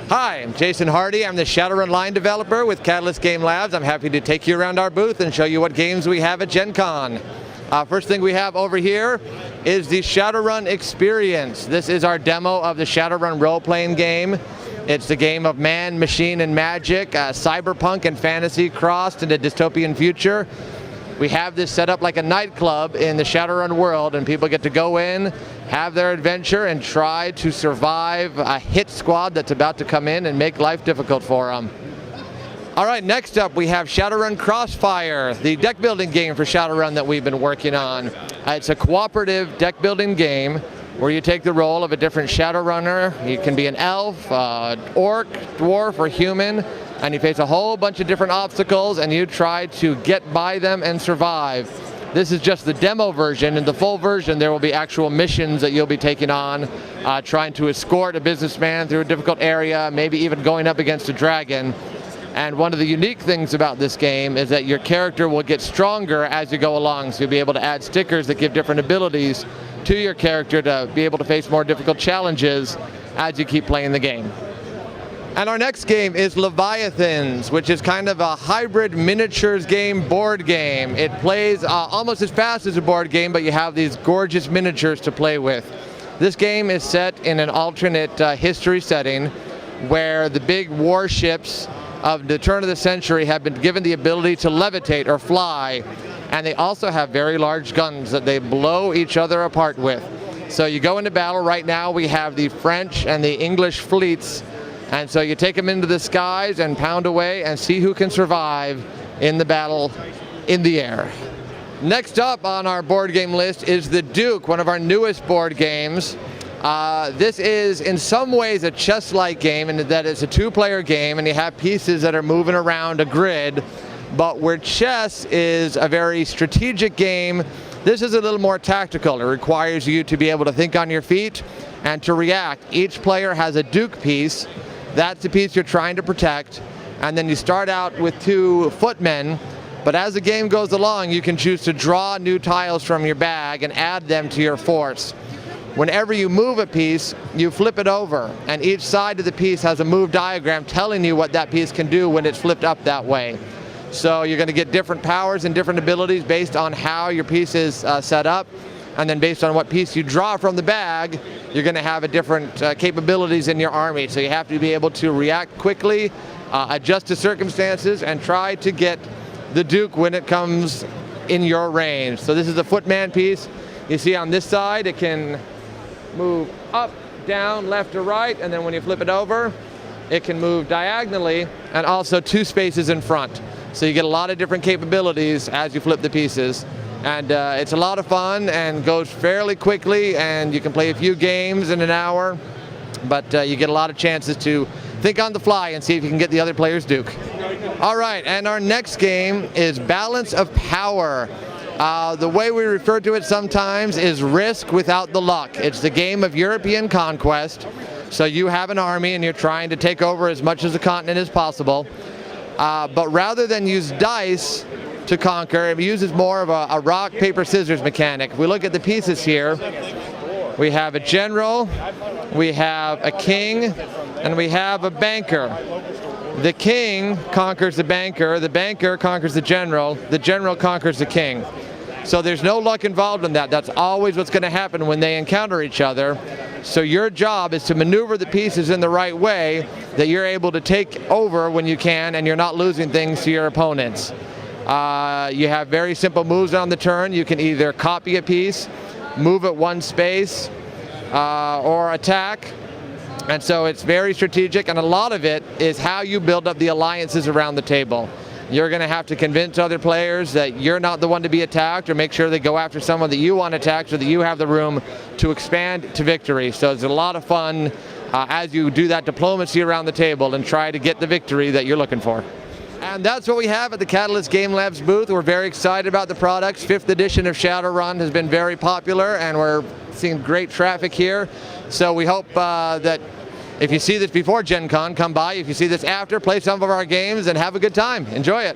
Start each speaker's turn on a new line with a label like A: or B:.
A: Hi, I'm Jason Hardy. I'm the Shadowrun line developer with Catalyst Game Labs. I'm happy to take you around our booth and show you what games we have at Gen Con. First thing we have over here is the Shadowrun Experience. This is our demo of the Shadowrun role-playing game. It's the game of man, machine, and magic, cyberpunk and fantasy crossed in a dystopian future. We have this set up like a nightclub in the Shadowrun world, and people get to go in, have their adventure, and try to survive a hit squad that's about to come in and make life difficult for them. All right, next up we have Shadowrun Crossfire, the deck building game for Shadowrun that we've been working on. It's a cooperative deck building game where you take the role of a different Shadowrunner. You can be an elf, orc, dwarf, or human, and you face a whole bunch of different obstacles and you try to get by them and survive. This is just the demo version. In the full version there will be actual missions that you'll be taking on, trying to escort a businessman through a difficult area, maybe even going up against a dragon. And one of the unique things about this game is that your character will get stronger as you go along, so you'll be able to add stickers that give different abilities to your character to be able to face more difficult challenges as you keep playing the game. And our next game is Leviathans, which is kind of a hybrid miniatures game board game. It plays almost as fast as a board game, but you have these gorgeous miniatures to play with. This game is set in an alternate history setting where the big warships of the turn of the century have been given the ability to levitate or fly, and they also have very large guns that they blow each other apart with. So you go into battle. Right now we have the French and the English fleets, and so you take them into the skies and pound away and see who can survive in the battle in the air. Next up on our board game list is the Duke, one of our newest board games. This is in some ways a chess-like game in that it's a two-player game and you have pieces that are moving around a grid, but where chess is a very strategic game, this is a little more tactical. It requires you to be able to think on your feet and to react. Each player has a Duke piece. That's the piece you're trying to protect, and then you start out with two footmen, but as the game goes along you can choose to draw new tiles from your bag and add them to your force. Whenever you move a piece, you flip it over, and each side of the piece has a move diagram telling you what that piece can do when it's flipped up that way. So you're going to get different powers and different abilities based on how your piece is set up, and then based on what piece you draw from the bag, you're going to have a different capabilities in your army. So you have to be able to react quickly, adjust to circumstances, and try to get the Duke when it comes in your range. So this is a footman piece. You see on this side it can move up, down, left, or right, and then when you flip it over, it can move diagonally and also two spaces in front. So you get a lot of different capabilities as you flip the pieces. And it's a lot of fun and goes fairly quickly, and you can play a few games in an hour, but you get a lot of chances to think on the fly and see if you can get the other player's Duke. All right, and our next game is Balance of Power. The way we refer to it sometimes is Risk without the luck. It's the game of European conquest. So you have an army and you're trying to take over as much of the continent as possible. But rather than use dice to conquer, it uses more of a rock, paper, scissors mechanic. If we look at the pieces here, we have a general, we have a king, and we have a banker. The king conquers the banker conquers the general conquers the king. So there's no luck involved in that. That's always what's going to happen when they encounter each other. So your job is to maneuver the pieces in the right way that you're able to take over when you can, and you're not losing things to your opponents. You have very simple moves on the turn. You can either copy a piece, move it one space, or attack. And so it's very strategic, and a lot of it is how you build up the alliances around the table. You're going to have to convince other players that you're not the one to be attacked, or make sure they go after someone that you want attacked so that you have the room to expand to victory. So it's a lot of fun as you do that diplomacy around the table and try to get the victory that you're looking for. And that's what we have at the Catalyst Game Labs booth. We're very excited about the products. 5th edition of Shadowrun has been very popular, and we're seeing great traffic here. So we hope that if you see this before Gen Con, come by. If you see this after, play some of our games and have a good time. Enjoy it.